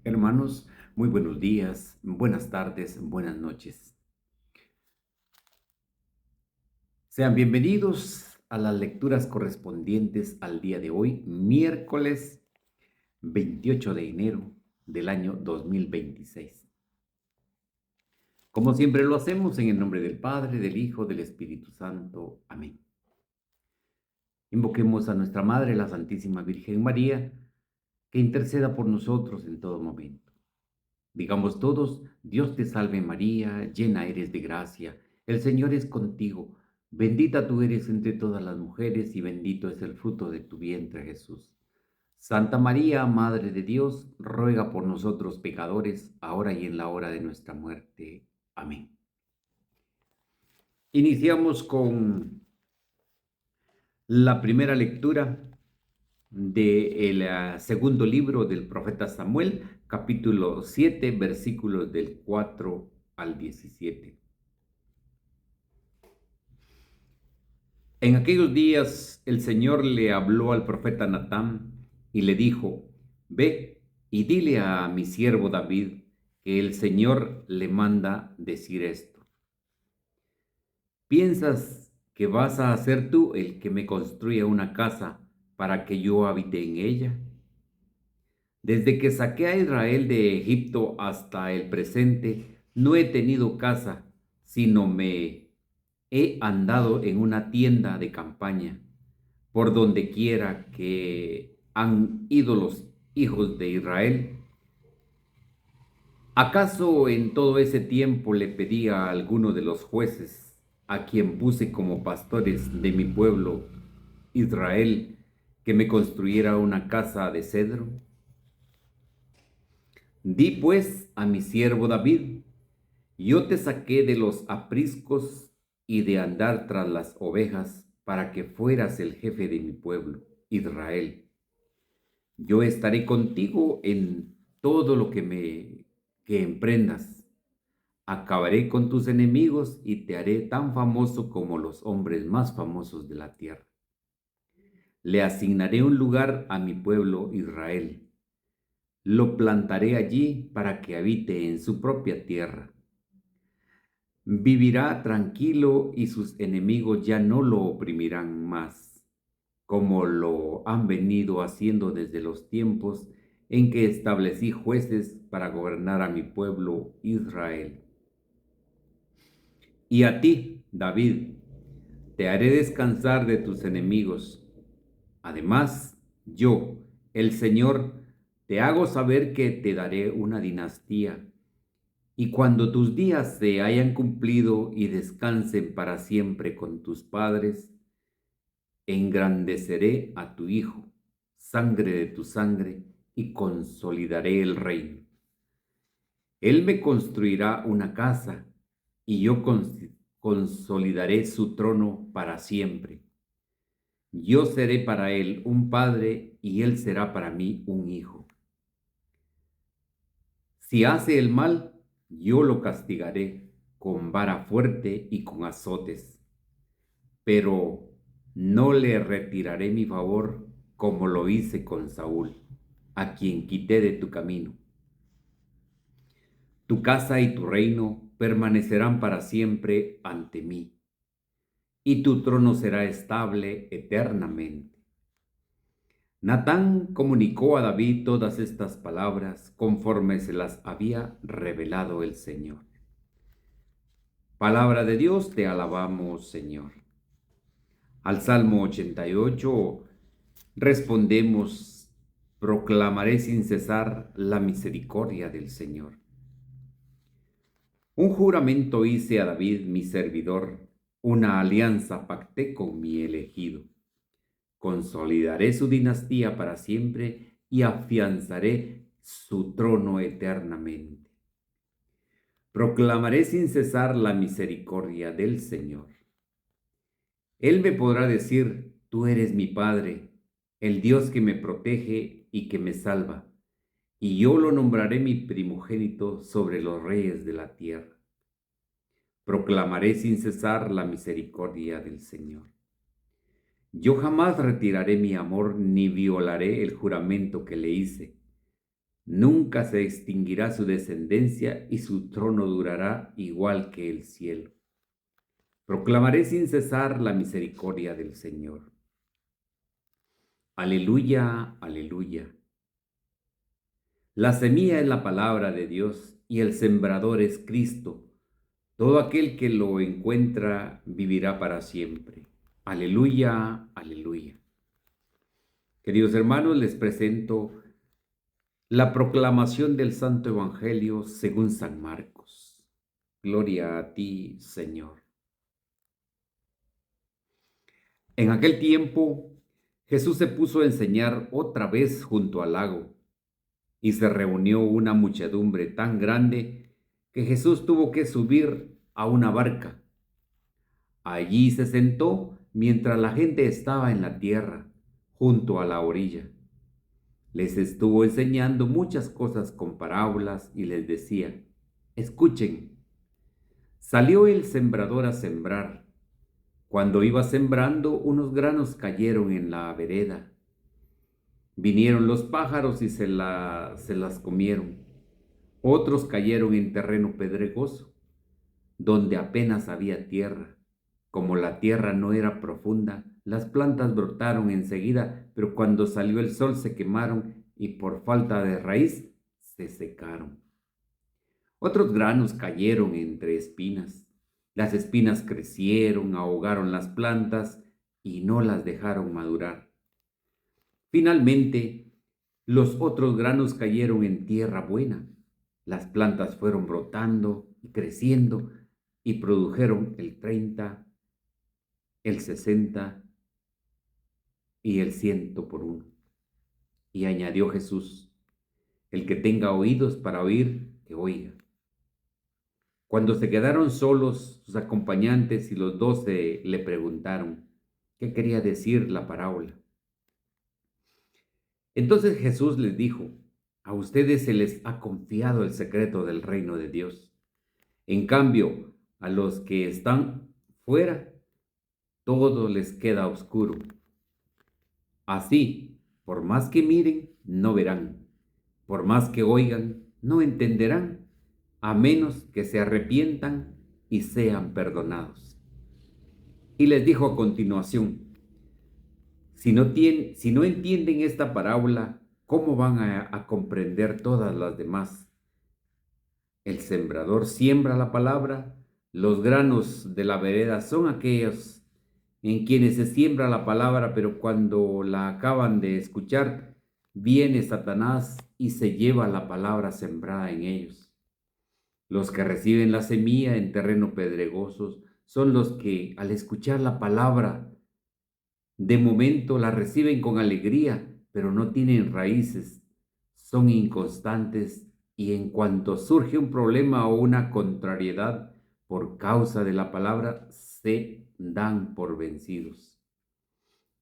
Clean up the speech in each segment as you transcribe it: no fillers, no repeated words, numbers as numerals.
Hermanos, muy buenos días, buenas tardes, buenas noches. Sean bienvenidos a las lecturas correspondientes al día de hoy, miércoles 28 de enero del año 2026. Como siempre lo hacemos en el nombre del Padre, del Hijo, del Espíritu Santo. Amén. Invoquemos a nuestra Madre, la Santísima Virgen María, que interceda por nosotros en todo momento. Digamos todos, Dios te salve María, llena eres de gracia, el Señor es contigo, bendita tú eres entre todas las mujeres y bendito es el fruto de tu vientre Jesús. Santa María, Madre de Dios, ruega por nosotros pecadores, ahora y en la hora de nuestra muerte. Amén. Iniciamos con la primera lectura del segundo libro del profeta Samuel, capítulo 7, versículos del 4 al 17. En aquellos días el Señor le habló al profeta Natán y le dijo: Ve y dile a mi siervo David que el Señor le manda decir esto. ¿Piensas que vas a ser tú el que me construya una casa para que yo habite en ella? Desde que saqué a Israel de Egipto hasta el presente, no he tenido casa, sino me he andado en una tienda de campaña, por donde quiera que han ido los hijos de Israel. ¿Acaso en todo ese tiempo le pedí a alguno de los jueces, a quien puse como pastores de mi pueblo Israel, que me construyera una casa de cedro? Di pues a mi siervo David: yo te saqué de los apriscos y de andar tras las ovejas para que fueras el jefe de mi pueblo, Israel. Yo estaré contigo en todo lo que emprendas. Acabaré con tus enemigos y te haré tan famoso como los hombres más famosos de la tierra. Le asignaré un lugar a mi pueblo Israel. Lo plantaré allí para que habite en su propia tierra. Vivirá tranquilo y sus enemigos ya no lo oprimirán más, como lo han venido haciendo desde los tiempos en que establecí jueces para gobernar a mi pueblo Israel. Y a ti, David, te haré descansar de tus enemigos. Además, yo, el Señor, te hago saber que te daré una dinastía. Y cuando tus días se hayan cumplido y descansen para siempre con tus padres, engrandeceré a tu hijo, sangre de tu sangre, y consolidaré el reino. Él me construirá una casa, y yo consolidaré su trono para siempre. Yo seré para él un padre, y él será para mí un hijo. Si hace el mal, yo lo castigaré con vara fuerte y con azotes, pero no le retiraré mi favor como lo hice con Saúl, a quien quité de tu camino. Tu casa y tu reino permanecerán para siempre ante mí, y tu trono será estable eternamente. Natán comunicó a David todas estas palabras conforme se las había revelado el Señor. Palabra de Dios, te alabamos, Señor. Al Salmo 88 respondemos: proclamaré sin cesar la misericordia del Señor. Un juramento hice a David, mi servidor, una alianza pacté con mi elegido. Consolidaré su dinastía para siempre y afianzaré su trono eternamente. Proclamaré sin cesar la misericordia del Señor. Él me podrá decir: tú eres mi Padre, el Dios que me protege y que me salva, y yo lo nombraré mi primogénito sobre los reyes de la tierra. Proclamaré sin cesar la misericordia del Señor. Yo jamás retiraré mi amor ni violaré el juramento que le hice. Nunca se extinguirá su descendencia y su trono durará igual que el cielo. Proclamaré sin cesar la misericordia del Señor. Aleluya, aleluya. La semilla es la palabra de Dios y el sembrador es Cristo. Todo aquel que lo encuentra vivirá para siempre. Aleluya, aleluya. Queridos hermanos, les presento la proclamación del Santo Evangelio según San Marcos. Gloria a ti, Señor. En aquel tiempo, Jesús se puso a enseñar otra vez junto al lago, y se reunió una muchedumbre tan grande que Jesús tuvo que subir a una barca. Allí se sentó mientras la gente estaba en la tierra, junto a la orilla. Les estuvo enseñando muchas cosas con parábolas y les decía: escuchen, salió el sembrador a sembrar. Cuando iba sembrando, unos granos cayeron en la vereda. Vinieron los pájaros y se las comieron. Otros cayeron en terreno pedregoso, donde apenas había tierra. Como la tierra no era profunda, las plantas brotaron enseguida, pero cuando salió el sol se quemaron y por falta de raíz se secaron. Otros granos cayeron entre espinas. Las espinas crecieron, ahogaron las plantas y no las dejaron madurar. Finalmente, los otros granos cayeron en tierra buena. Las plantas fueron brotando y creciendo y produjeron el 30, el 60 y el 100 por uno. Y añadió Jesús: el que tenga oídos para oír, que oiga. Cuando se quedaron solos, sus acompañantes y los 12 le preguntaron qué quería decir la parábola. Entonces Jesús les dijo: a ustedes se les ha confiado el secreto del reino de Dios. En cambio, a los que están fuera, todo les queda oscuro. Así, por más que miren, no verán. Por más que oigan, no entenderán, a menos que se arrepientan y sean perdonados. Y les dijo a continuación: si no entienden esta parábola, ¿cómo van a comprender todas las demás? El sembrador siembra la palabra. Los granos de la vereda son aquellos en quienes se siembra la palabra, pero cuando la acaban de escuchar, viene Satanás y se lleva la palabra sembrada en ellos. Los que reciben la semilla en terreno pedregoso son los que, al escuchar la palabra, de momento la reciben con alegría, pero no tienen raíces, son inconstantes y en cuanto surge un problema o una contrariedad por causa de la palabra, se dan por vencidos.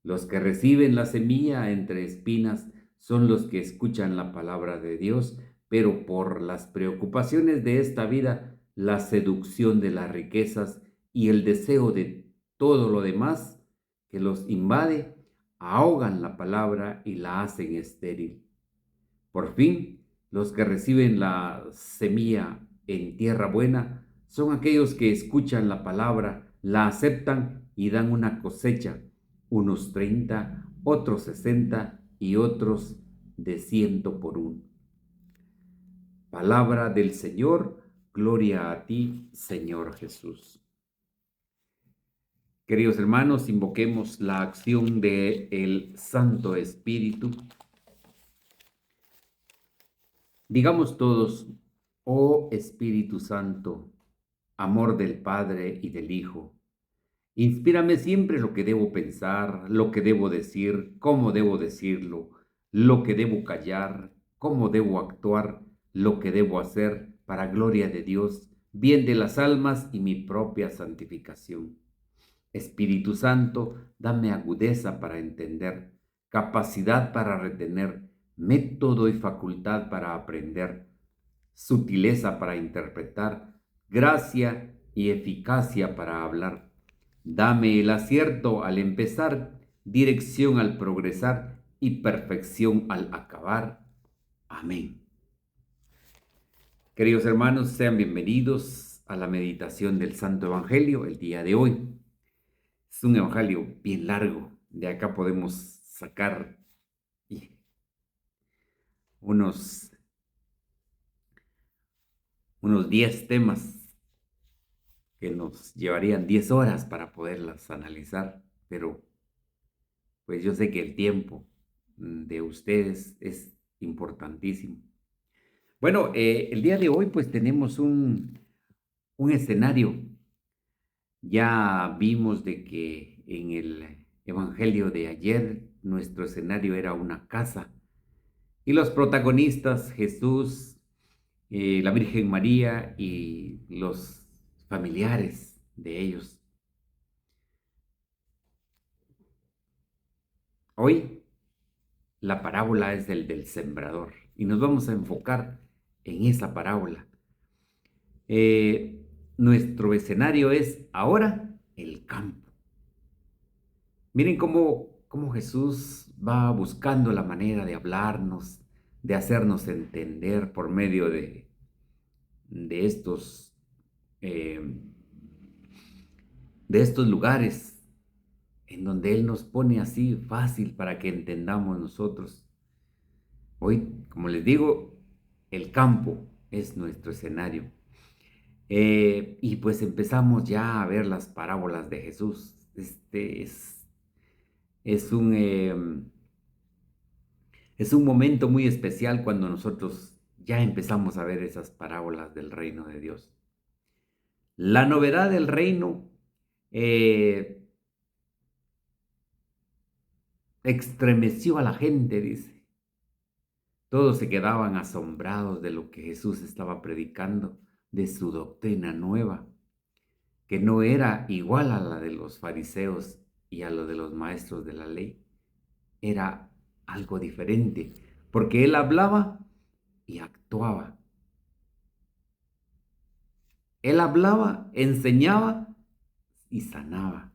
Los que reciben la semilla entre espinas son los que escuchan la palabra de Dios, pero por las preocupaciones de esta vida, la seducción de las riquezas y el deseo de todo lo demás que los invade, ahogan la palabra y la hacen estéril. Por fin, los que reciben la semilla en tierra buena son aquellos que escuchan la palabra, la aceptan y dan una cosecha, unos 30, otros 60 y otros de 100 por uno. Palabra del Señor, gloria a ti, Señor Jesús. Queridos hermanos, invoquemos la acción del Santo Espíritu. Digamos todos: oh Espíritu Santo, amor del Padre y del Hijo, inspírame siempre lo que debo pensar, lo que debo decir, cómo debo decirlo, lo que debo callar, cómo debo actuar, lo que debo hacer, para gloria de Dios, bien de las almas y mi propia santificación. Espíritu Santo, dame agudeza para entender, capacidad para retener, método y facultad para aprender, sutileza para interpretar, gracia y eficacia para hablar. Dame el acierto al empezar, dirección al progresar y perfección al acabar. Amén. Queridos hermanos, sean bienvenidos a la meditación del Santo Evangelio el día de hoy. Es un evangelio bien largo. De acá podemos sacar unos, unos 10 temas que nos llevarían 10 horas para poderlas analizar, pero pues yo sé que el tiempo de ustedes es importantísimo. Bueno, el día de hoy pues tenemos un escenario. Ya vimos de que en el evangelio de ayer nuestro escenario era una casa y los protagonistas Jesús, la Virgen María y los familiares de ellos. Hoy la parábola es del sembrador y nos vamos a enfocar en esa parábola. Nuestro escenario es ahora el campo. Miren cómo Jesús va buscando la manera de hablarnos, de hacernos entender por medio de estos, eh, de estos lugares en donde Él nos pone así fácil para que entendamos nosotros. Hoy, como les digo, el campo es nuestro escenario. Y pues empezamos ya a ver las parábolas de Jesús. Es un, es un momento muy especial cuando nosotros ya empezamos a ver esas parábolas del reino de Dios. La novedad del reino estremeció a la gente, dice. Todos se quedaban asombrados de lo que Jesús estaba predicando, de su doctrina nueva, que no era igual a la de los fariseos y a lo de los maestros de la ley. Era algo diferente, porque Él hablaba y actuaba. Él hablaba, enseñaba y sanaba.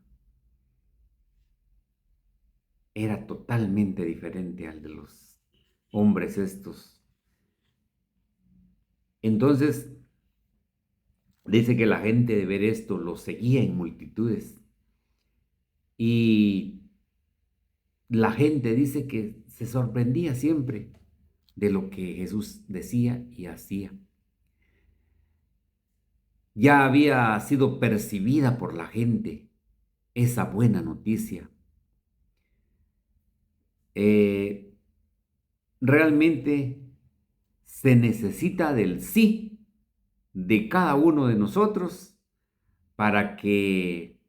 Era totalmente diferente al de los hombres estos. Entonces, dice que la gente de ver esto lo seguía en multitudes. Y la gente dice que se sorprendía siempre de lo que Jesús decía y hacía. Ya había sido percibida por la gente esa buena noticia. Realmente se necesita del sí de cada uno de nosotros para que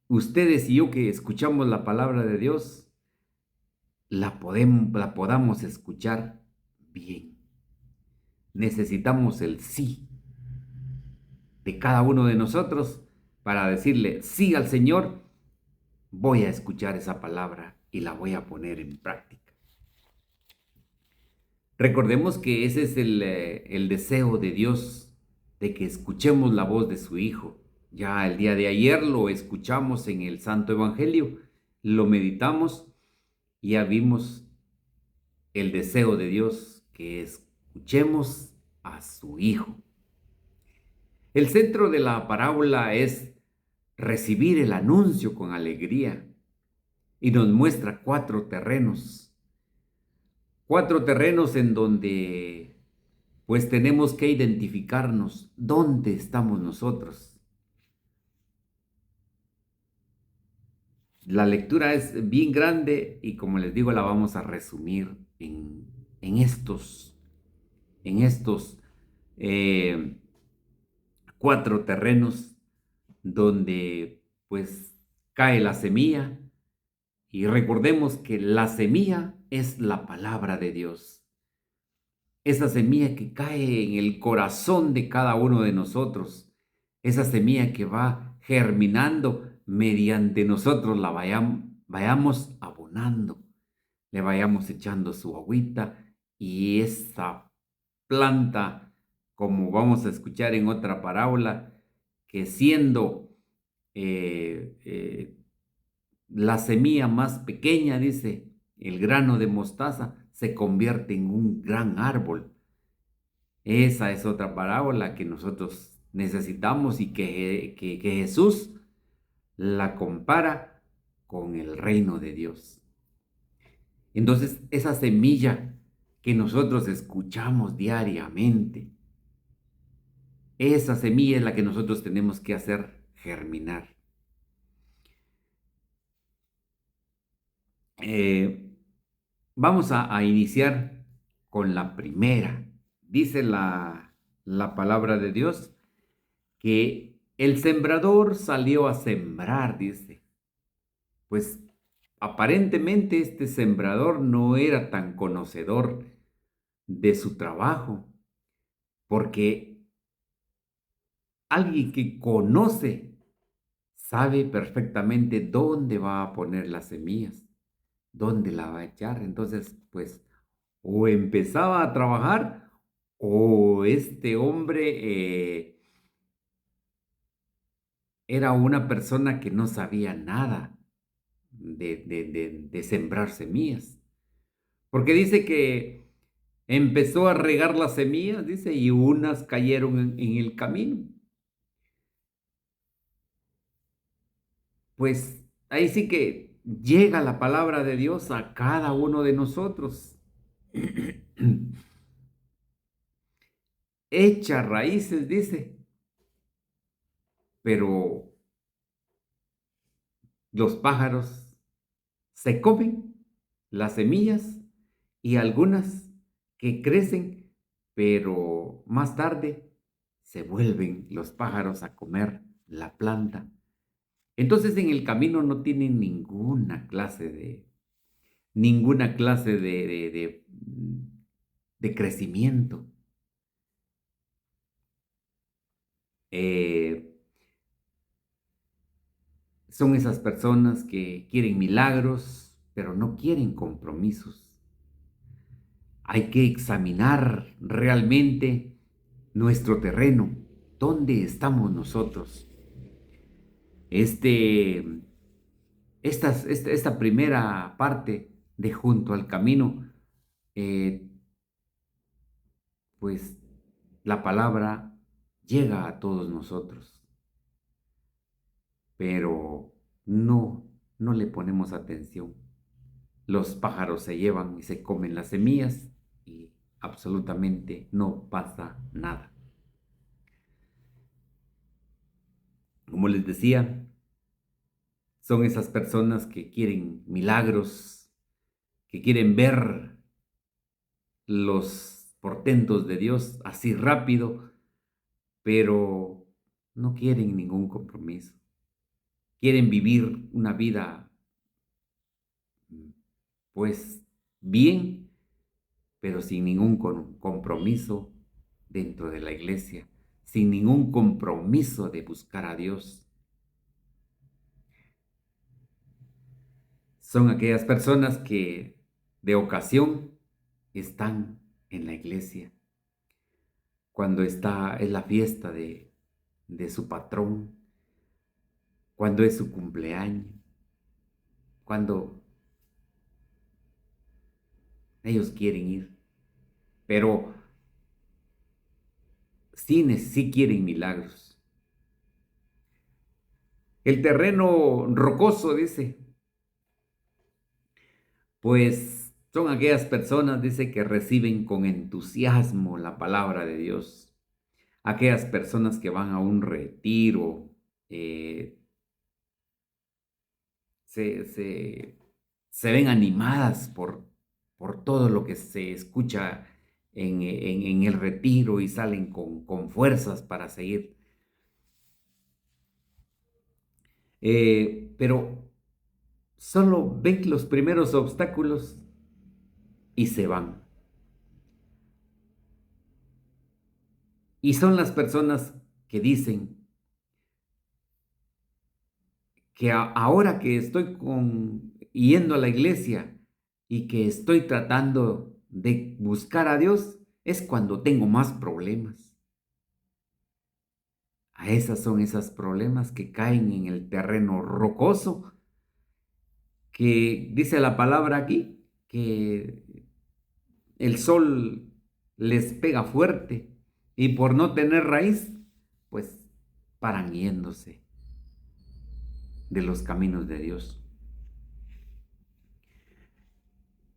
ustedes y yo que escuchamos la palabra de Dios la podamos escuchar bien. Necesitamos el sí de cada uno de nosotros para decirle sí al Señor. Voy a escuchar esa palabra y la voy a poner en práctica. Recordemos que ese es el deseo de Dios, de que escuchemos la voz de su Hijo. Ya el día de ayer lo escuchamos en el Santo Evangelio, lo meditamos y ya vimos el deseo de Dios, que escuchemos a su Hijo. El centro de la parábola es recibir el anuncio con alegría y nos muestra cuatro terrenos en donde pues tenemos que identificarnos dónde estamos nosotros. La lectura es bien grande y como les digo la vamos a resumir en estos eh, cuatro terrenos donde pues cae la semilla y recordemos que la semilla es la palabra de Dios. Esa semilla que cae en el corazón de cada uno de nosotros, esa semilla que va germinando mediante nosotros la vayamos abonando, le vayamos echando su agüita y esa planta, como vamos a escuchar en otra parábola, que siendo la semilla más pequeña, dice, el grano de mostaza, se convierte en un gran árbol Esa es otra parábola que nosotros necesitamos y que Jesús la compara con el reino de Dios. Entonces, esa semilla que nosotros escuchamos diariamente, esa semilla es la que nosotros tenemos que hacer germinar. Eh, Vamos a iniciar con la primera. Dice la palabra de Dios que el sembrador salió a sembrar, dice. Pues aparentemente este sembrador no era tan conocedor de su trabajo, porque alguien que conoce sabe perfectamente dónde va a poner las semillas, dónde la va a echar. Entonces, pues, o empezaba a trabajar o este hombre era una persona que no sabía nada de sembrar semillas. Porque dice que empezó a regar las semillas, dice, y unas cayeron en el camino. Pues ahí sí que llega la palabra de Dios a cada uno de nosotros. Echa raíces, dice, pero los pájaros se comen las semillas y algunas que crecen, pero más tarde se vuelven los pájaros a comer la planta. Entonces en el camino no tienen ninguna clase de crecimiento. Eh, Son esas personas que quieren milagros, pero no quieren compromisos. Hay que examinar realmente nuestro terreno. ¿Dónde estamos nosotros? Este, esta primera parte de junto al camino, eh, pues la palabra llega a todos nosotros, pero no le ponemos atención. Los pájaros se llevan y se comen las semillas y absolutamente no pasa nada. Como les decía, son esas personas que quieren milagros, que quieren ver los portentos de Dios así rápido, pero no quieren ningún compromiso. Quieren vivir una vida, pues, bien, pero sin ningún compromiso dentro de la iglesia, sin ningún compromiso de buscar a Dios. Son aquellas personas que de ocasión están en la iglesia, cuando es la fiesta de su patrón, cuando es su cumpleaños, cuando ellos quieren ir, pero sí quieren milagros. El terreno rocoso, dice, pues son aquellas personas, dice, que reciben con entusiasmo la palabra de Dios. Aquellas personas que van a un retiro, eh, se, se, se ven animadas por todo lo que se escucha en el retiro y salen con fuerzas para seguir. Pero solo ven los primeros obstáculos y se van. Y son las personas que dicen que ahora que estoy yendo a la iglesia y que estoy tratando de buscar a Dios, es cuando tengo más problemas. A esas son esos problemas que caen en el terreno rocoso, que dice la palabra aquí, que el sol les pega fuerte Y por no tener raíz, pues paran yéndose de los caminos de Dios.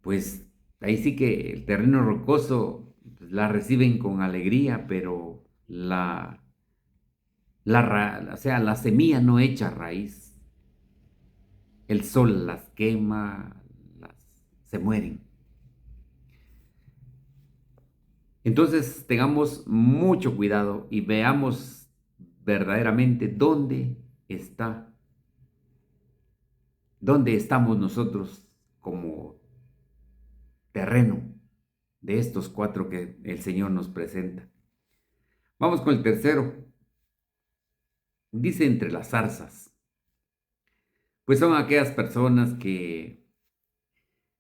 Pues ahí sí que el terreno rocoso pues, la reciben con alegría, pero o sea, la semilla no echa raíz. El sol las quema, se mueren. Entonces tengamos mucho cuidado y veamos verdaderamente dónde estamos nosotros como terreno de estos cuatro que el Señor nos presenta. Vamos con el tercero. Dice entre las zarzas. Pues son aquellas personas que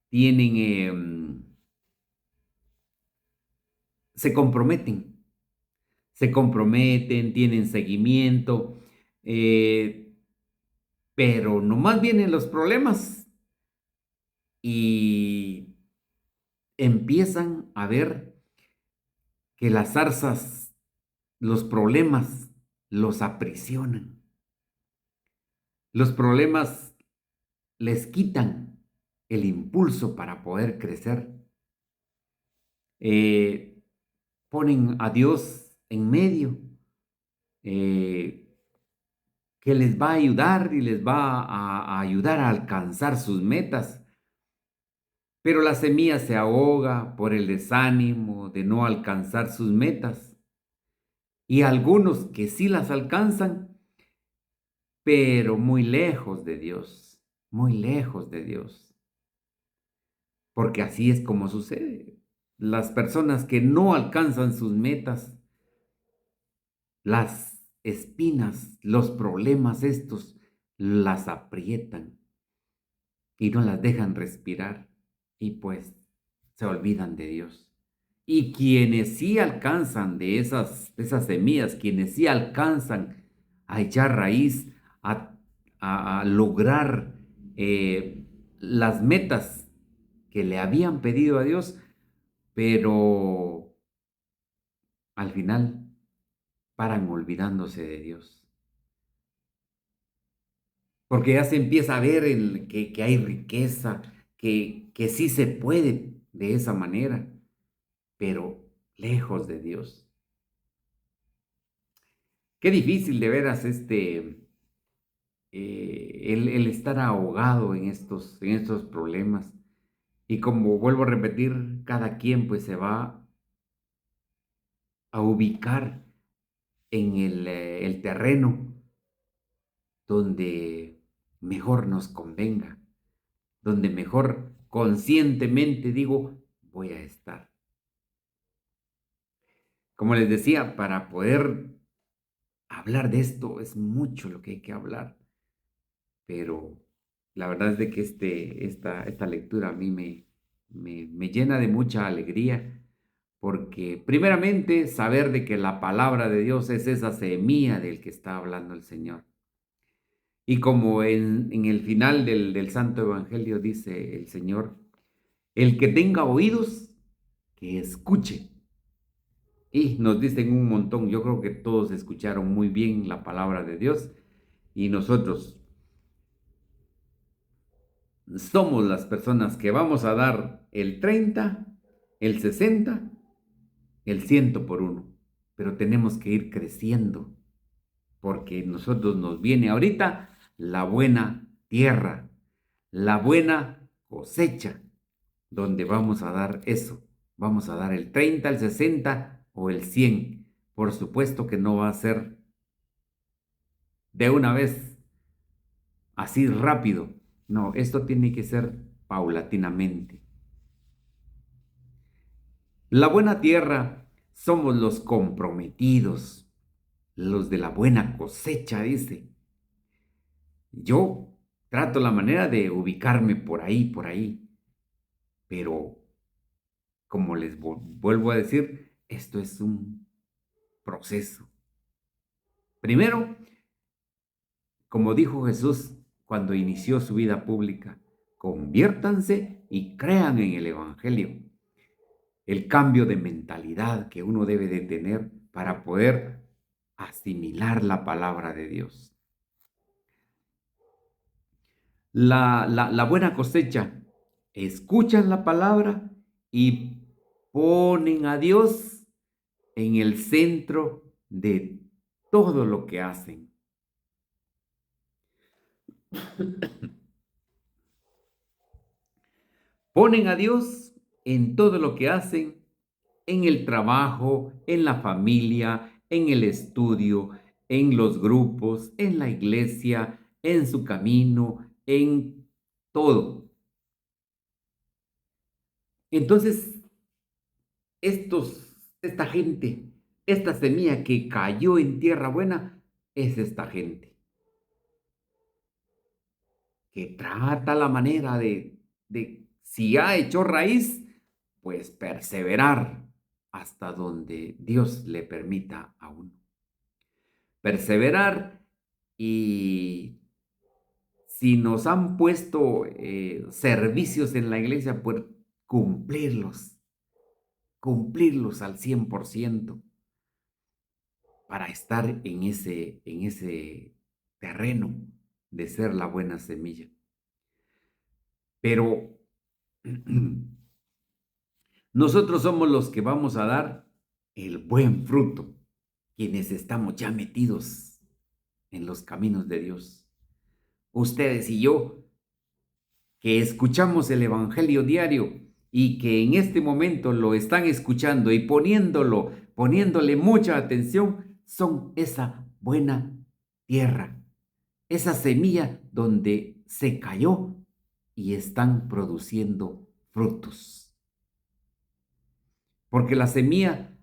tienen, se comprometen, tienen seguimiento, eh, pero nomás vienen los problemas y empiezan a ver que las zarzas, los problemas, los aprisionan. Los problemas les quitan el impulso para poder crecer. Eh, Ponen a Dios en medio, eh, que les va a ayudar y les va a ayudar a alcanzar sus metas. Pero la semilla se ahoga por el desánimo de no alcanzar sus metas. Y algunos que sí las alcanzan, pero muy lejos de Dios, muy lejos de Dios. Porque así es como sucede. Las personas que no alcanzan sus metas, las espinas, los problemas estos, las aprietan y no las dejan respirar y pues se olvidan de Dios. Y quienes sí alcanzan de esas semillas, quienes sí alcanzan a echar raíz, a lograr las metas que le habían pedido a Dios, pero al final paran olvidándose de Dios. Porque ya se empieza a ver que hay riqueza, que sí se puede de esa manera, pero lejos de Dios. Qué difícil de veras el estar ahogado en estos problemas. Y como vuelvo a repetir, cada quien pues se va a ubicar en el terreno donde mejor nos convenga, donde mejor conscientemente digo, voy a estar. Como les decía, para poder hablar de esto es mucho lo que hay que hablar, pero la verdad es de que esta lectura a mí me llena de mucha alegría, porque primeramente saber de que la palabra de Dios es esa semilla del que está hablando el Señor. Y como en el final del Santo Evangelio dice el Señor, el que tenga oídos, que escuche. Y nos dicen un montón, yo creo que todos escucharon muy bien la palabra de Dios y nosotros somos las personas que vamos a dar el 30, el 60, el 100 por uno, pero tenemos que ir creciendo porque nosotros nos viene ahorita la buena tierra, la buena cosecha, donde vamos a dar eso, vamos a dar el 30, el 60 o el 100. Por supuesto que no va a ser de una vez, así rápido. No, esto tiene que ser paulatinamente. La buena tierra somos los comprometidos, los de la buena cosecha, dice. Yo trato la manera de ubicarme por ahí, pero como les vuelvo a decir, esto es un proceso. Primero, como dijo Jesús cuando inició su vida pública, conviértanse y crean en el Evangelio. El cambio de mentalidad que uno debe de tener para poder asimilar la palabra de Dios. La buena cosecha, escuchan la palabra y ponen a Dios en el centro de todo lo que hacen. Ponen a Dios en todo lo que hacen, en el trabajo, en la familia, en el estudio, en los grupos, en la iglesia, en su camino, en todo. Entonces, esta gente, esta semilla que cayó en tierra buena, es esta gente que trata la manera de si ha hecho raíz, pues perseverar hasta donde Dios le permita a uno. Perseverar, y si nos han puesto servicios en la iglesia, pues cumplirlos, cumplirlos al 100% para estar en ese terreno de ser la buena semilla. Pero nosotros somos los que vamos a dar el buen fruto, quienes estamos ya metidos en los caminos de Dios. Ustedes y yo, que escuchamos el Evangelio diario y que en este momento lo están escuchando y poniéndole mucha atención, son esa buena tierra, esa semilla donde se cayó y están produciendo frutos. Porque la semilla,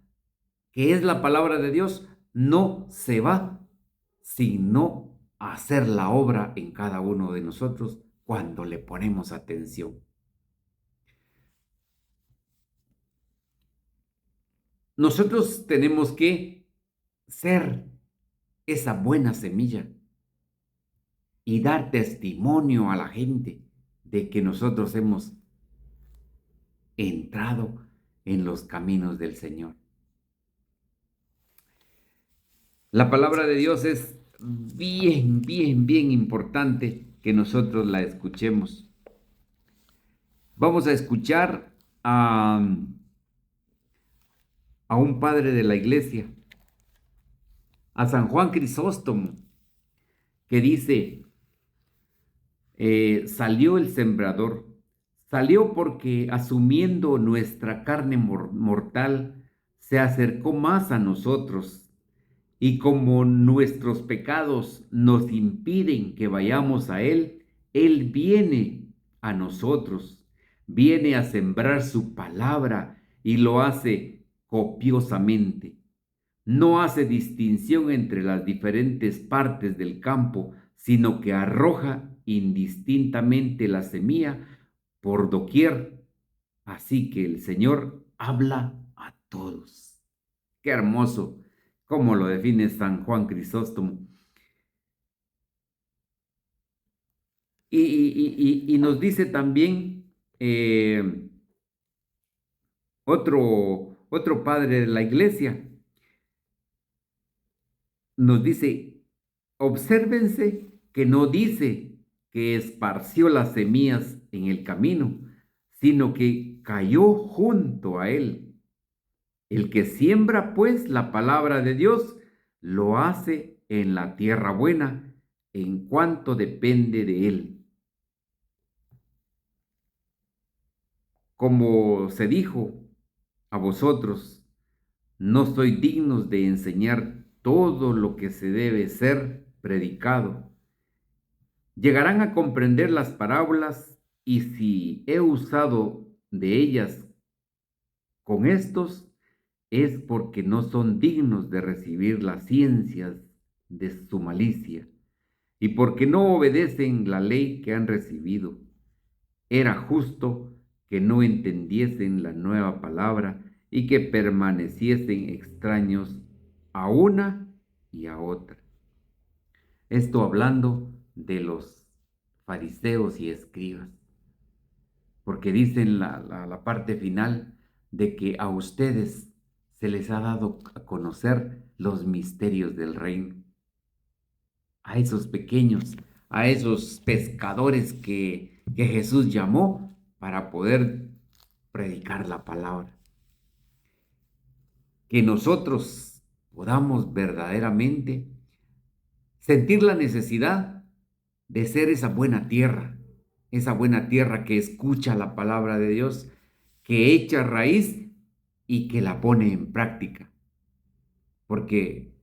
que es la palabra de Dios, no se va sino hacer la obra en cada uno de nosotros cuando le ponemos atención. Nosotros tenemos que ser esa buena semilla y dar testimonio a la gente de que nosotros hemos entrado en los caminos del Señor. La palabra de Dios es bien importante que nosotros la escuchemos. Vamos a escuchar a un padre de la iglesia, a San Juan Crisóstomo, que dice, salió el sembrador, salió porque asumiendo nuestra carne mortal, se acercó más a nosotros, y como nuestros pecados nos impiden que vayamos a Él, Él viene a nosotros, viene a sembrar su palabra y lo hace copiosamente. No hace distinción entre las diferentes partes del campo, sino que arroja indistintamente la semilla por doquier. Así que el Señor habla a todos. Qué hermoso, como lo define San Juan Crisóstomo. Y nos dice también otro padre de la iglesia, nos dice, obsérvense que no dice que esparció las semillas en el camino, sino que cayó junto a él. El que siembra, pues, la palabra de Dios, lo hace en la tierra buena, en cuanto depende de él. Como se dijo a vosotros, no sois dignos de enseñar todo lo que se debe ser predicado. Llegarán a comprender las parábolas, y si he usado de ellas con estos, es porque no son dignos de recibir las ciencias de su malicia, y porque no obedecen la ley que han recibido. Era justo que no entendiesen la nueva palabra y que permaneciesen extraños a una y a otra. Esto hablando de los fariseos y escribas, porque dicen la parte final de que a ustedes se les ha dado a conocer los misterios del reino. A esos pequeños, a esos pescadores que Jesús llamó para poder predicar la palabra. Que nosotros podamos verdaderamente sentir la necesidad de ser esa buena tierra que escucha la palabra de Dios, que echa raíz y que la pone en práctica. Porque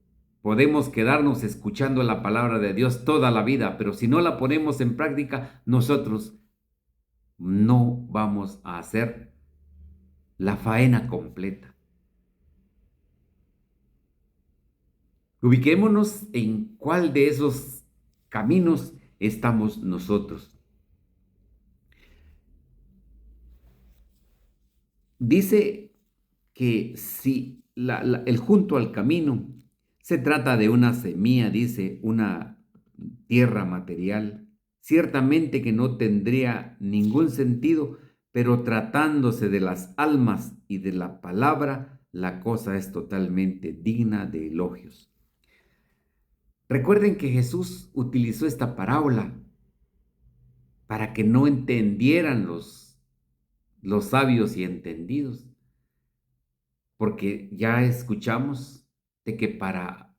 podemos quedarnos escuchando la palabra de Dios toda la vida, pero si no la ponemos en práctica, nosotros no vamos a hacer la faena completa. Ubiquémonos en cuál de esos caminos estamos nosotros. Dice que si el junto al camino se trata de una semilla, dice, una tierra material, ciertamente que no tendría ningún sentido, pero tratándose de las almas y de la palabra, la cosa es totalmente digna de elogios. Recuerden que Jesús utilizó esta parábola para que no entendieran los sabios y entendidos, porque ya escuchamos de que para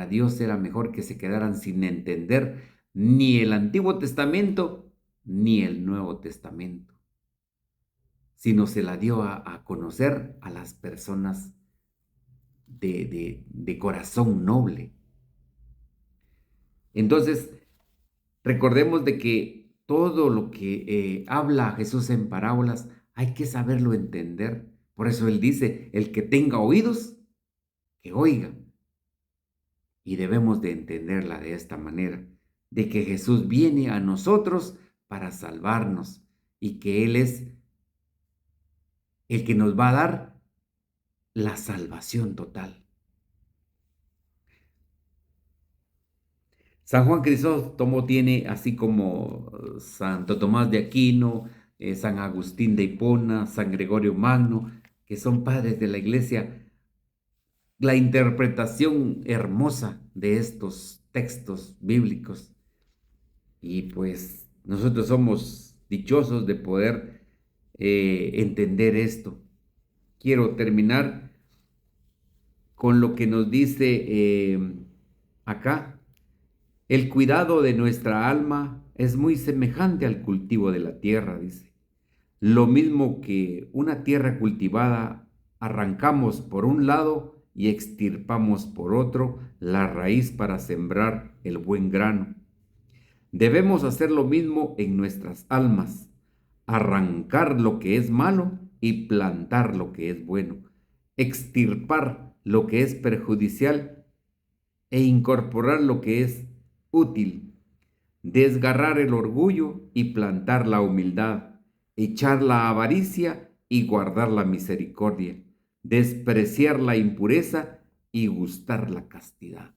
Dios era mejor que se quedaran sin entender ni el Antiguo Testamento ni el Nuevo Testamento, sino se la dio a conocer a las personas de corazón noble. Entonces, recordemos de que todo lo que habla Jesús en parábolas hay que saberlo entender. Por eso Él dice, el que tenga oídos, que oiga. Y debemos de entenderla de esta manera, de que Jesús viene a nosotros para salvarnos y que Él es el que nos va a dar la salvación total. San Juan Crisóstomo tiene, así como Santo Tomás de Aquino, San Agustín de Hipona, San Gregorio Magno, que son padres de la Iglesia, la interpretación hermosa de estos textos bíblicos. Y pues nosotros somos dichosos de poder entender esto. Quiero terminar con lo que nos dice acá. El cuidado de nuestra alma es muy semejante al cultivo de la tierra, dice. Lo mismo que una tierra cultivada, arrancamos por un lado y extirpamos por otro la raíz para sembrar el buen grano. Debemos hacer lo mismo en nuestras almas, arrancar lo que es malo y plantar lo que es bueno, extirpar lo que es perjudicial e incorporar lo que es útil, desgarrar el orgullo y plantar la humildad, echar la avaricia y guardar la misericordia, despreciar la impureza y gustar la castidad.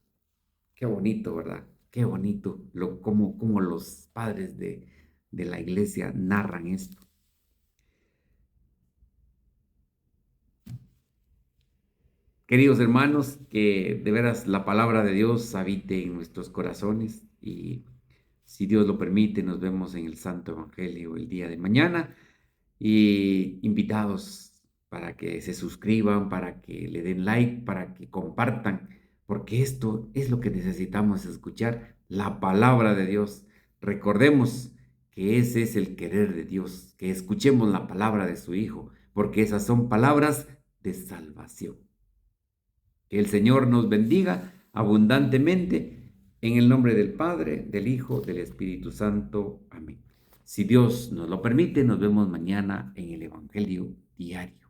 Qué bonito, ¿verdad? Qué bonito cómo los padres de la iglesia narran esto. Queridos hermanos, que de veras la palabra de Dios habite en nuestros corazones y si Dios lo permite, nos vemos en el Santo Evangelio el día de mañana y invitados para que se suscriban, para que le den like, para que compartan, porque esto es lo que necesitamos escuchar, la palabra de Dios. Recordemos que ese es el querer de Dios, que escuchemos la palabra de su Hijo, porque esas son palabras de salvación. Que el Señor nos bendiga abundantemente en el nombre del Padre, del Hijo, del Espíritu Santo. Amén. Si Dios nos lo permite, nos vemos mañana en el Evangelio Diario.